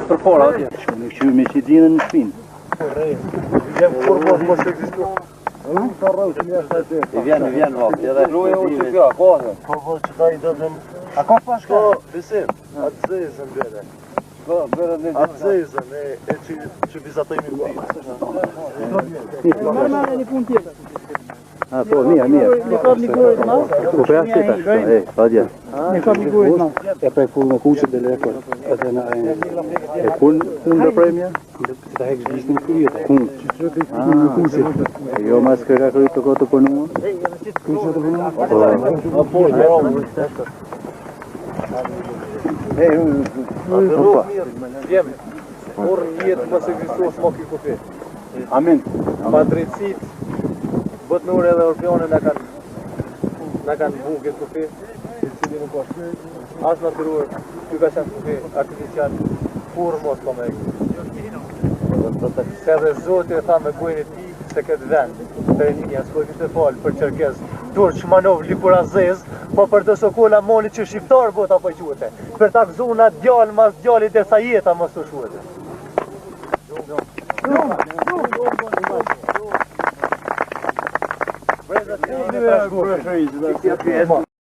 për para atje. Në këshu me që dinë në shpinë. I vjen vakt, edhe rruja u që pja, kohë. Po që ta i dëdhëm... A ka pashka? Ko, besim, atë zezën bere. Atë zezën e që bizatojmë i Në një punë tjetër. A, po, mirë. Një kap një gurët ma. Po, për ashtë teta, atje. Një kap një gurët ma. E prej full në kuqët dhe lekor. E kun dhe premja? Ta hek zhvisë në kërjet. Kun. Në kuqët. Jo, mas kërka kërrit të kotë të përnumë? Kuqët të përnumë? Po, Jemi, orë jetë mësë egzistos më këtë kofi. Amin. Pa drejtësit, bët në ure edhe orpione në kanë bu këtë kofi, cili nuk është. Asë natyrur, që ka qenë kofi artificial, kur mos ka me se dhe Zotë e tha me bujnë ti se këtë vend, për e linja, s'ko kështë e falë për Qerkez, tur që manov lipura zez, po për të sokolla moni që shqiptar bota po qute, për ta këzuna djallë mas djallit e sa jeta mas të shuete. Brezat,